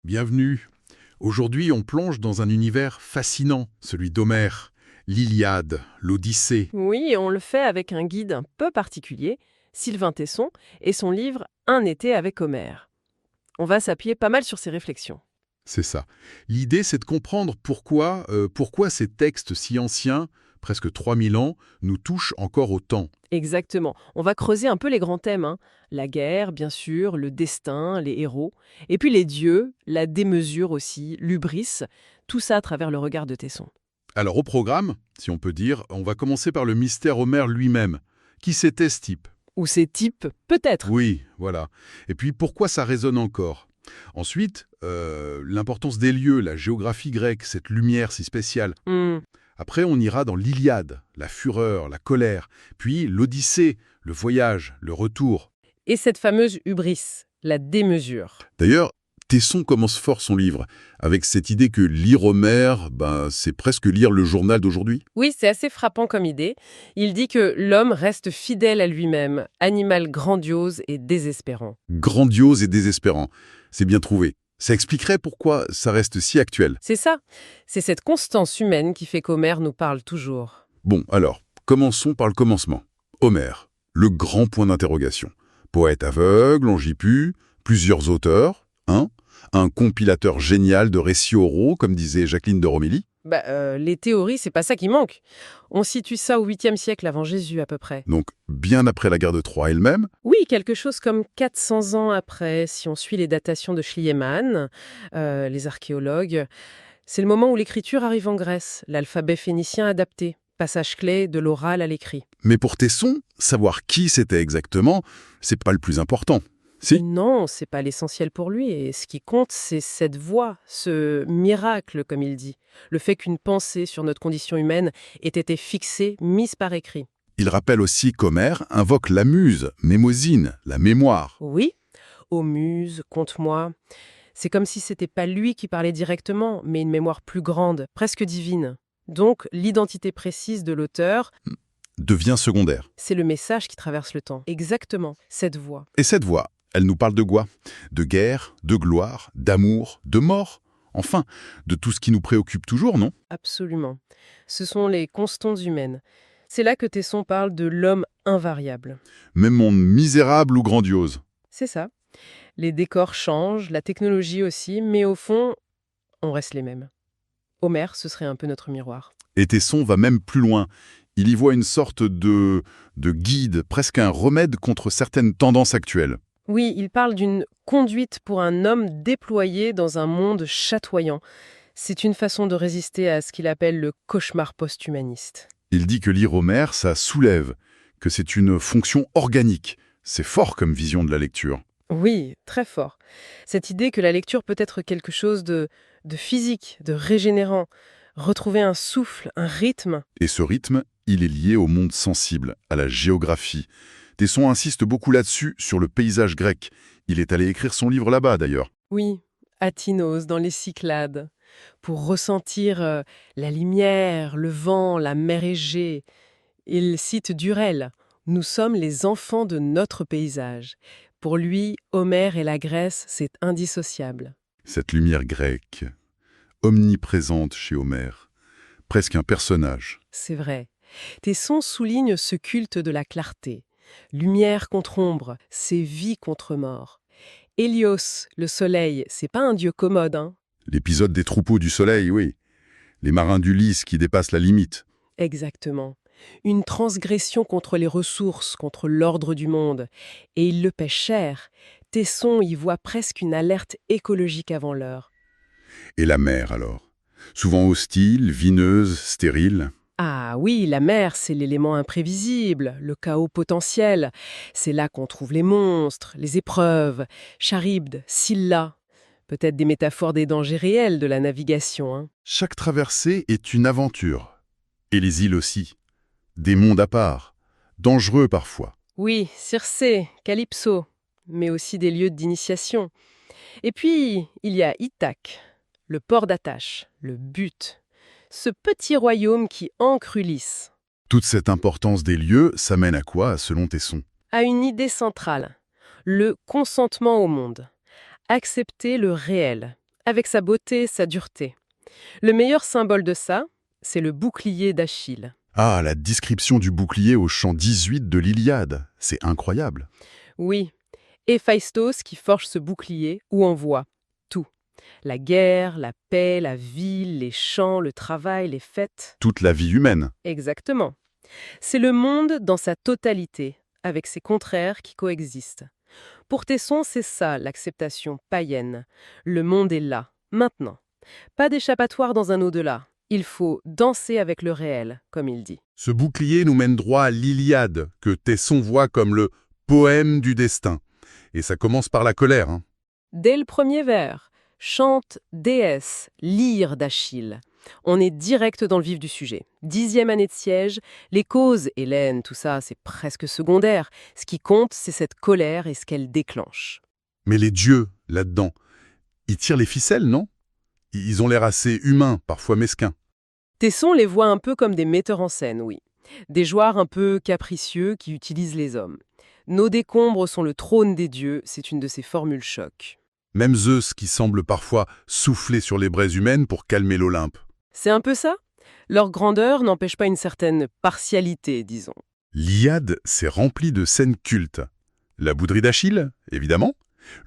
bienvenue. Aujourd'hui, on plonge dans un univers fascinant, celui d'Homère, l'Iliade, l'Odyssée. Oui, on le fait avec un guide un peu particulier, Sylvain Tesson, et son livre Un été avec Homère. On va s'appuyer pas mal sur ses réflexions. C'est ça. L'idée, c'est de comprendre pourquoi ces textes si anciens, presque 3000 ans, nous touchent encore autant. Exactement. On va creuser un peu les grands thèmes, hein. La guerre, bien sûr, le destin, les héros, et puis les dieux, la démesure aussi, l'hubris, tout ça à travers le regard de Tesson. Alors au programme, si on peut dire, on va commencer par le mystère Homère lui-même. Qui c'était ce type? Ou ces types, peut-être. Oui, voilà. Et puis pourquoi ça résonne encore? Ensuite, l'importance des lieux, la géographie grecque, cette lumière si spéciale. Hmm. Après, on ira dans l'Iliade, la fureur, la colère, puis l'Odyssée, le voyage, le retour. Et cette fameuse hubris, la démesure. D'ailleurs, Tesson commence fort son livre, avec cette idée que lire Homère, c'est presque lire le journal d'aujourd'hui. Oui, c'est assez frappant comme idée. Il dit que l'homme reste fidèle à lui-même, animal grandiose et désespérant. Grandiose et désespérant. C'est bien trouvé. Ça expliquerait pourquoi ça reste si actuel. C'est ça. C'est cette constance humaine qui fait qu'Homère nous parle toujours. Bon, alors, commençons par le commencement. Homère, le grand point d'interrogation. Poète aveugle, longipus, plusieurs auteurs, un compilateur génial de récits oraux, comme disait Jacqueline de Romilly. Les théories, c'est pas ça qui manque. On situe ça au 8e siècle avant Jésus à peu près. Donc, bien après la guerre de Troie elle-même. Oui, quelque chose comme 400 ans après, si on suit les datations de Schliemann, les archéologues. C'est le moment où l'écriture arrive en Grèce, l'alphabet phénicien adapté, passage clé de l'oral à l'écrit. Mais pour Tesson, savoir qui c'était exactement, c'est pas le plus important. Si. Non, c'est pas l'essentiel pour lui. Et ce qui compte, c'est cette voie, ce miracle, comme il dit. Le fait qu'une pensée sur notre condition humaine ait été fixée, mise par écrit. Il rappelle aussi qu'Homère invoque la muse, Mémosine, la mémoire. Oui, ô muse, conte-moi. C'est comme si c'était pas lui qui parlait directement, mais une mémoire plus grande, presque divine. Donc, l'identité précise de l'auteur, Devient secondaire. c'est le message qui traverse le temps. Exactement, cette voix. Et cette voix, elle nous parle de quoi? De guerre, de gloire, d'amour, de mort. Enfin, de tout ce qui nous préoccupe toujours, non? Absolument. Ce sont les constantes humaines. C'est là que Tesson parle de l'homme invariable. Même monde misérable ou grandiose. C'est ça. Les décors changent, la technologie aussi, mais au fond, on reste les mêmes. Homère, ce serait un peu notre miroir. Et Tesson va même plus loin. Il y voit une sorte de guide, presque un remède contre certaines tendances actuelles. Oui, il parle d'une conduite pour un homme déployé dans un monde chatoyant. C'est une façon de résister à ce qu'il appelle le cauchemar post-humaniste. Il dit que lire Homère, ça soulève, que c'est une fonction organique. C'est fort comme vision de la lecture. Oui, très fort. Cette idée que la lecture peut être quelque chose de physique, de régénérant, retrouver un souffle, un rythme. Et ce rythme, il est lié au monde sensible, à la géographie. Tesson insiste beaucoup là-dessus, sur le paysage grec. Il est allé écrire son livre là-bas, d'ailleurs. Oui, Atinos, dans les Cyclades, pour ressentir la lumière, le vent, la mer Égée. Il cite Durel. Nous sommes les enfants de notre paysage. Pour lui, Homère et la Grèce, c'est indissociable. Cette lumière grecque, omniprésente chez Homère, presque un personnage. C'est vrai. Tesson souligne ce culte de la clarté. Lumière contre ombre, c'est vie contre mort. Hélios, le soleil, c'est pas un dieu commode, hein. L'épisode des troupeaux du soleil, oui. Les marins d'Ulysse qui dépassent la limite. Exactement. Une transgression contre les ressources, contre l'ordre du monde. Et il le paie cher. Tesson y voit presque une alerte écologique avant l'heure. Et la mer, alors? Souvent hostile, vineuse, stérile. Ah oui, la mer, c'est l'élément imprévisible, le chaos potentiel. C'est là qu'on trouve les monstres, les épreuves, Charybde, Scylla. Peut-être des métaphores des dangers réels de la navigation, hein. Chaque traversée est une aventure. Et les îles aussi. Des mondes à part. Dangereux parfois. Oui, Circé, Calypso, mais aussi des lieux d'initiation. Et puis, il y a Ithaque, le port d'attache, le but. Ce petit royaume qui ancre Ulysse. Toute cette importance des lieux, ça mène à quoi, selon Tesson? À une idée centrale, le consentement au monde. Accepter le réel, avec sa beauté, sa dureté. Le meilleur symbole de ça, c'est le bouclier d'Achille. Ah, la description du bouclier au chant 18 de l'Iliade, c'est incroyable. Oui, Héphaïstos qui forge ce bouclier où on voit tout. La guerre, la paix, la ville, les champs, le travail, les fêtes. Toute la vie humaine. Exactement. C'est le monde dans sa totalité, avec ses contraires qui coexistent. Pour Tesson, c'est ça l'acceptation païenne. Le monde est là, maintenant. Pas d'échappatoire dans un au-delà. Il faut danser avec le réel, comme il dit. Ce bouclier nous mène droit à l'Iliade, que Tesson voit comme le poème du destin. Et ça commence par la colère, hein. Dès le premier vers, chante déesse, lyre d'Achille. On est direct dans le vif du sujet. 10e année de siège, les causes, Hélène, tout ça, c'est presque secondaire. Ce qui compte, c'est cette colère et ce qu'elle déclenche. Mais les dieux, là-dedans, ils tirent les ficelles, non? Ils ont l'air assez humains, parfois mesquins. Tesson les voit un peu comme des metteurs en scène, oui. Des joueurs un peu capricieux qui utilisent les hommes. Nos décombres sont le trône des dieux, c'est une de ces formules choc. Même Zeus qui semble parfois souffler sur les braises humaines pour calmer l'Olympe. C'est un peu ça? Leur grandeur n'empêche pas une certaine partialité, disons. L'Iliade, c'est rempli de scènes cultes. La bouderie d'Achille, évidemment.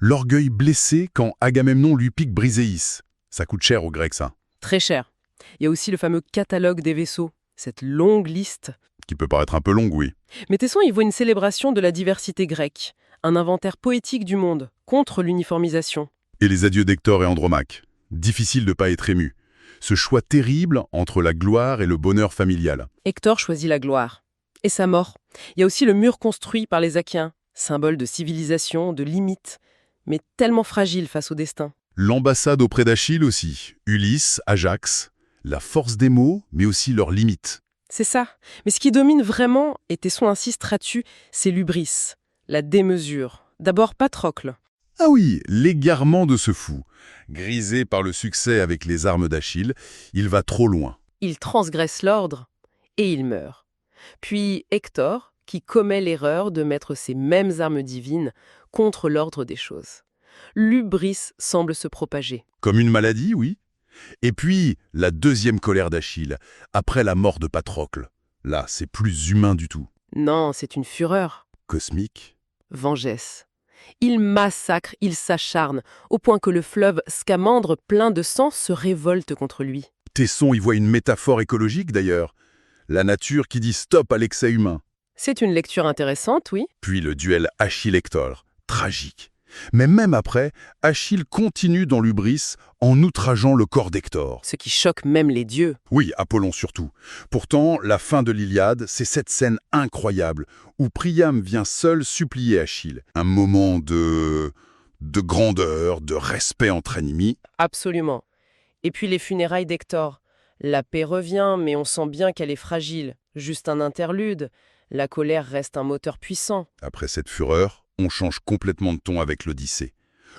L'orgueil blessé quand Agamemnon lui pique Briséis. Ça coûte cher aux Grecs, ça. Très cher. Il y a aussi le fameux catalogue des vaisseaux, cette longue liste. Qui peut paraître un peu longue, oui. Mais Tesson y voit une célébration de la diversité grecque, un inventaire poétique du monde, contre l'uniformisation. Et les adieux d'Hector et Andromaque. Difficile de ne pas être ému. Ce choix terrible entre la gloire et le bonheur familial. Hector choisit la gloire. Et sa mort. Il y a aussi le mur construit par les Achaéens, symbole de civilisation, de limite, mais tellement fragile face au destin. L'ambassade auprès d'Achille aussi. Ulysse, Ajax. La force des mots, mais aussi leurs limites. C'est ça. Mais ce qui domine vraiment, et Tesson insiste là-dessus, c'est l'hubris, la démesure. D'abord Patrocle. Ah oui, l'égarement de ce fou. Grisé par le succès avec les armes d'Achille, il va trop loin. Il transgresse l'ordre et il meurt. Puis Hector, qui commet l'erreur de mettre ces mêmes armes divines contre l'ordre des choses. L'hubris semble se propager. Comme une maladie, oui. Et puis, la deuxième colère d'Achille, après la mort de Patrocle. Là, c'est plus humain du tout. Non, c'est une fureur. Cosmique. Vengesse. Il massacre, il s'acharne, au point que le fleuve Scamandre, plein de sang, se révolte contre lui. Tesson y voit une métaphore écologique d'ailleurs. La nature qui dit stop à l'excès humain. C'est une lecture intéressante, oui. Puis le duel Achille-Hector, tragique. Mais même après, Achille continue dans l'hubris en outrageant le corps d'Hector. Ce qui choque même les dieux. Oui, Apollon surtout. Pourtant, la fin de l'Iliade, c'est cette scène incroyable où Priam vient seul supplier Achille. Un moment de grandeur, de respect entre ennemis. Absolument. Et puis les funérailles d'Hector. La paix revient, mais on sent bien qu'elle est fragile. Juste un interlude. La colère reste un moteur puissant. Après cette fureur, on change complètement de ton avec l'Odyssée.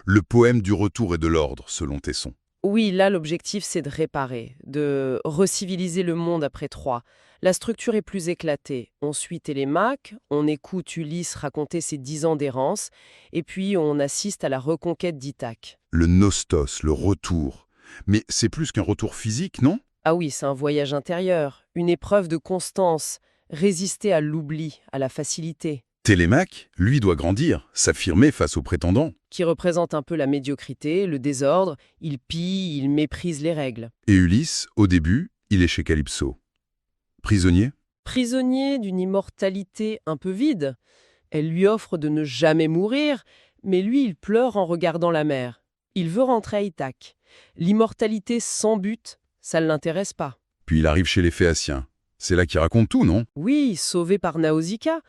Le poème du retour et de l'ordre, selon Tesson. Oui, là, l'objectif, c'est de réparer, de reciviliser le monde après Troie. La structure est plus éclatée. On suit Télémaque, on écoute Ulysse raconter ses 10 ans d'errance, et puis on assiste à la reconquête d'Ithaque. Le nostos, le retour. Mais c'est plus qu'un retour physique, non? Ah oui, c'est un voyage intérieur, une épreuve de constance, résister à l'oubli, à la facilité. Télémaque, lui, doit grandir, s'affirmer face aux prétendants. Qui représente un peu la médiocrité, le désordre, il pille, il méprise les règles. Et Ulysse, au début, il est chez Calypso. Prisonnier? Prisonnier d'une immortalité un peu vide. Elle lui offre de ne jamais mourir, mais lui, il pleure en regardant la mer. Il veut rentrer à Ithaque. L'immortalité sans but, ça ne l'intéresse pas. Puis il arrive chez les Phéaciens. C'est là qu'il raconte tout, non? Oui, sauvé par Nausicaa.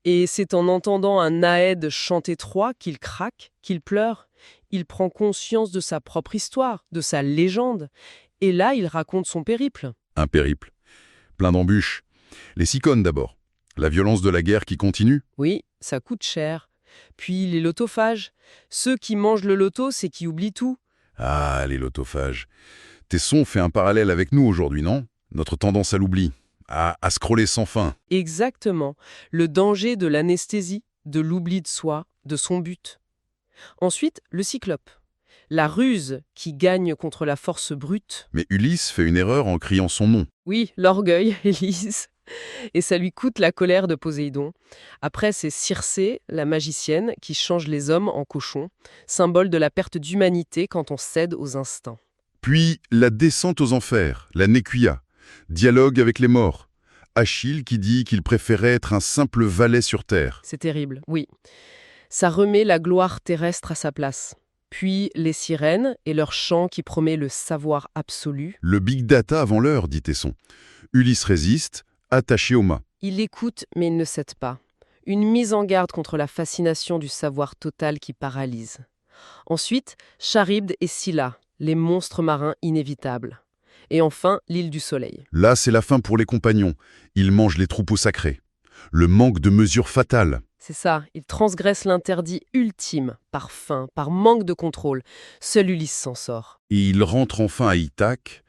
Et c'est en entendant un Naède chanter Troie qu'il craque, qu'il pleure. Il prend conscience de sa propre histoire, de sa légende. Et là, il raconte son périple. Un périple. Plein d'embûches. Les Cicones d'abord. La violence de la guerre qui continue. Oui, ça coûte cher. Puis les lotophages. Ceux qui mangent le loto, c'est qui oublient tout. Ah, les lotophages. Tesson fait un parallèle avec nous aujourd'hui, non? Notre tendance à l'oubli. À scroller sans fin. Exactement. Le danger de l'anesthésie, de l'oubli de soi, de son but. Ensuite, le cyclope. la ruse qui gagne contre la force brute. Mais Ulysse fait une erreur en criant son nom. Oui, l'orgueil, Élise. Et ça lui coûte la colère de Poséidon. Après, c'est Circé, la magicienne, qui change les hommes en cochons, symbole de la perte d'humanité quand on cède aux instincts. Puis la descente aux enfers, la Néquia, dialogue avec les morts. Achille qui dit qu'il préférait être un simple valet sur terre. C'est terrible, oui. Ça remet la gloire terrestre à sa place. Puis les sirènes et leur chant qui promet le savoir absolu. Le big data avant l'heure, dit Tesson. Ulysse résiste, attaché au mât. Il écoute, mais il ne cède pas. Une mise en garde contre la fascination du savoir total qui paralyse. Ensuite, Charybde et Scylla, les monstres marins inévitables. Et enfin, l'île du Soleil. Là, c'est la fin pour les compagnons. Ils mangent les troupeaux sacrés. Le manque de mesures fatales. C'est ça, ils transgressent l'interdit ultime, par faim, par manque de contrôle. Seul Ulysse s'en sort. Et ils rentrent enfin à Ithaque,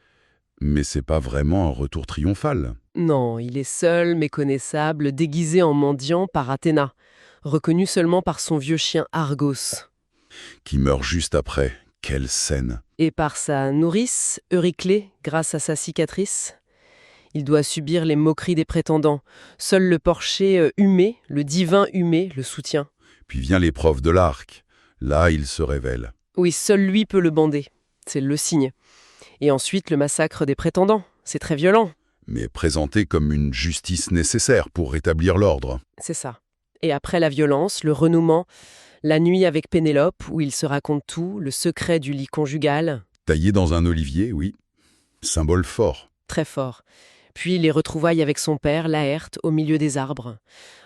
mais c'est pas vraiment un retour triomphal. Non, il est seul, méconnaissable, déguisé en mendiant par Athéna, reconnu seulement par son vieux chien Argos. Qui meurt juste après. Quelle scène! Et par sa nourrice, Euryclée, grâce à sa cicatrice. Il doit subir les moqueries des prétendants. Seul le porcher Humé, le divin Humé, le soutient. Puis vient l'épreuve de l'arc. Là, il se révèle. Oui, seul lui peut le bander. C'est le signe. Et ensuite, le massacre des prétendants. C'est très violent. Mais présenté comme une justice nécessaire pour rétablir l'ordre. C'est ça. Et après la violence, le renouement, la nuit avec Pénélope, où il se raconte tout, le secret du lit conjugal. Taillé dans un olivier, oui. Symbole fort. Très fort. Puis les retrouvailles avec son père, Laërte, au milieu des arbres.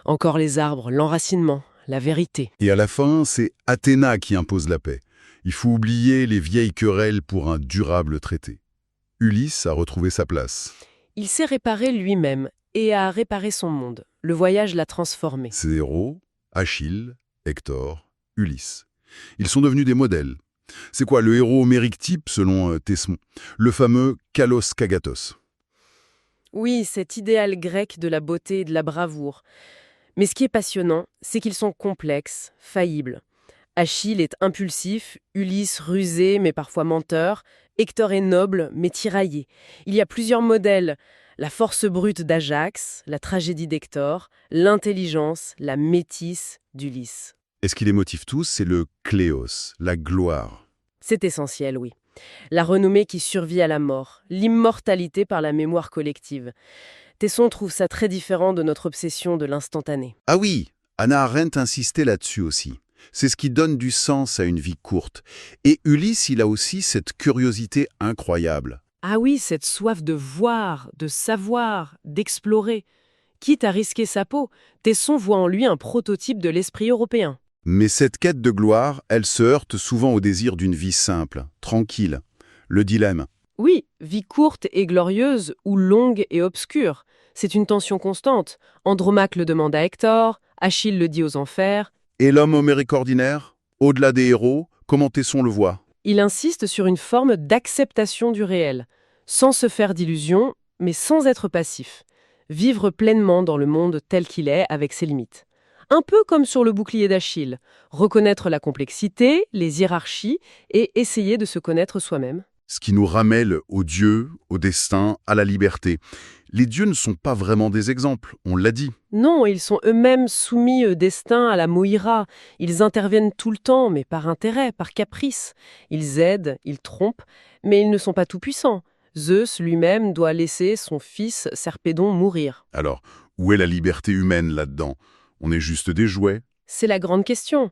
Encore les arbres, l'enracinement, la vérité. Et à la fin, c'est Athéna qui impose la paix. Il faut oublier les vieilles querelles pour un durable traité. Ulysse a retrouvé sa place. Il s'est réparé lui-même et a réparé son monde. Le voyage l'a transformé. Ses héros, Achille, Hector, Ulysse. Ils sont devenus des modèles. C'est quoi le héros homérique type selon Tesson? Le fameux Kalos Kagatos. Oui, cet idéal grec de la beauté et de la bravoure. Mais ce qui est passionnant, c'est qu'ils sont complexes, faillibles. Achille est impulsif, Ulysse rusé mais parfois menteur, Hector est noble mais tiraillé. Il y a plusieurs modèles, la force brute d'Ajax, la tragédie d'Hector, l'intelligence, la métisse d'Ulysse. Et ce qui les motive tous, c'est le kléos, la gloire. C'est essentiel, oui. La renommée qui survit à la mort, l'immortalité par la mémoire collective. Tesson trouve ça très différent de notre obsession de l'instantané. Ah oui, Hannah Arendt insistait là-dessus aussi. C'est ce qui donne du sens à une vie courte. Et Ulysse, il a aussi cette curiosité incroyable. Ah oui, cette soif de voir, de savoir, d'explorer. Quitte à risquer sa peau, Tesson voit en lui un prototype de l'esprit européen. Mais cette quête de gloire, elle se heurte souvent au désir d'une vie simple, tranquille. Le dilemme. Oui, vie courte et glorieuse ou longue et obscure. C'est une tension constante. Andromaque le demande à Hector, Achille le dit aux enfers. Et l'homme homérique ordinaire, au-delà des héros, comment Tesson le voit? Il insiste sur une forme d'acceptation du réel, sans se faire d'illusions, mais sans être passif. Vivre pleinement dans le monde tel qu'il est, avec ses limites. Un peu comme sur le bouclier d'Achille, reconnaître la complexité, les hiérarchies et essayer de se connaître soi-même. Ce qui nous ramène au Dieu, au destin, à la liberté. Les dieux ne sont pas vraiment des exemples, on l'a dit. Non, ils sont eux-mêmes soumis au destin, à la moïra. Ils interviennent tout le temps, mais par intérêt, par caprice. Ils aident, ils trompent, mais ils ne sont pas tout-puissants. Zeus lui-même doit laisser son fils Serpédon mourir. Alors, où est la liberté humaine là-dedans? On est juste des jouets. C'est la grande question.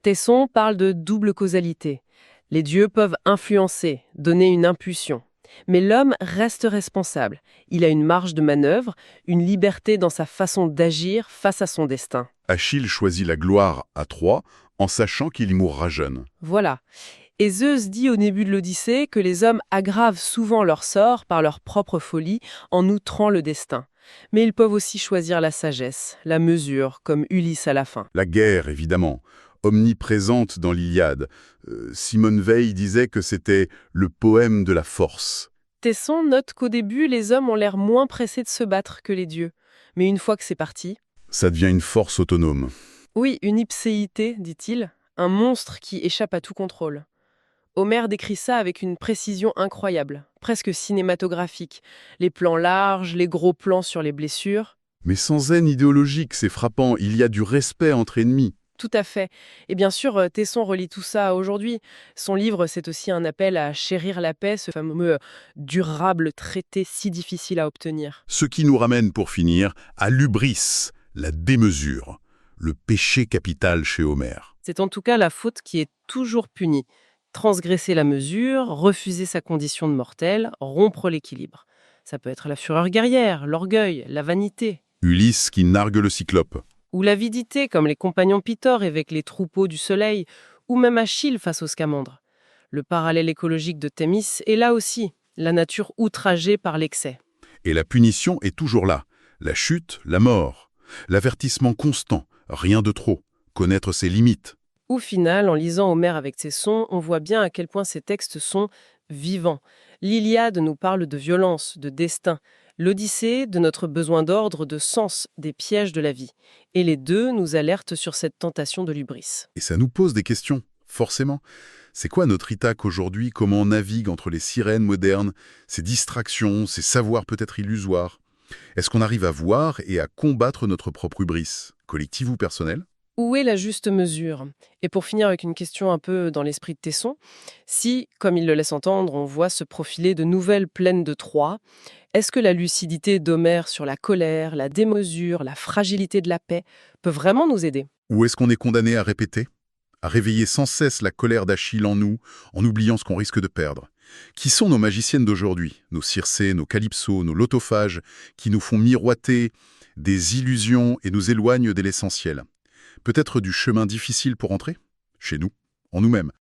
Tesson parle de double causalité. Les dieux peuvent influencer, donner une impulsion. Mais l'homme reste responsable. Il a une marge de manœuvre, une liberté dans sa façon d'agir face à son destin. Achille choisit la gloire à Troie en sachant qu'il y mourra jeune. Voilà. Et Zeus dit au début de l'Odyssée que les hommes aggravent souvent leur sort par leur propre folie en outrant le destin. Mais ils peuvent aussi choisir la sagesse, la mesure, comme Ulysse à la fin. La guerre, évidemment, omniprésente dans l'Iliade. Simone Veil disait que c'était le poème de la force. Tesson note qu'au début, les hommes ont l'air moins pressés de se battre que les dieux. Mais une fois que c'est parti... Ça devient une force autonome. Oui, une ipséité, dit-il, un monstre qui échappe à tout contrôle. Homère décrit ça avec une précision incroyable, presque cinématographique. Les plans larges, les gros plans sur les blessures. Mais sans haine idéologique, c'est frappant, il y a du respect entre ennemis. Tout à fait. Et bien sûr, Tesson relie tout ça aujourd'hui. Son livre, c'est aussi un appel à chérir la paix, ce fameux durable traité si difficile à obtenir. Ce qui nous ramène, pour finir, à l'hubris, la démesure, le péché capital chez Homère. C'est en tout cas la faute qui est toujours punie. Transgresser la mesure, refuser sa condition de mortel, rompre l'équilibre. Ça peut être la fureur guerrière, l'orgueil, la vanité. Ulysse qui nargue le cyclope. Ou l'avidité, comme les compagnons Pythore avec les troupeaux du soleil, ou même Achille face aux scamandres. Le parallèle écologique de Thémis est là aussi, la nature outragée par l'excès. Et la punition est toujours là. La chute, la mort. L'avertissement constant, rien de trop. Connaître ses limites. Au final, en lisant Homère avec ses sons, on voit bien à quel point ces textes sont vivants. L'Iliade nous parle de violence, de destin. L'Odyssée, de notre besoin d'ordre, de sens, des pièges de la vie. Et les deux nous alertent sur cette tentation de l'hubris. Et ça nous pose des questions, forcément. C'est quoi notre Ithaque aujourd'hui? Comment on navigue entre les sirènes modernes, ces distractions, ces savoirs peut-être illusoires? Est-ce qu'on arrive à voir et à combattre notre propre hubris, collective ou personnelle? Où est la juste mesure? Et pour finir avec une question un peu dans l'esprit de Tesson, si, comme il le laisse entendre, on voit se profiler de nouvelles plaines de Troie, est-ce que la lucidité d'Homère sur la colère, la démesure, la fragilité de la paix peut vraiment nous aider? Ou est-ce qu'on est condamné à répéter? À réveiller sans cesse la colère d'Achille en nous, en oubliant ce qu'on risque de perdre? Qui sont nos magiciennes d'aujourd'hui? Nos Circé, nos Calypso, nos lotophages, qui nous font miroiter des illusions et nous éloignent de l'essentiel? Peut-être du chemin difficile pour entrer? Chez nous, en nous-mêmes.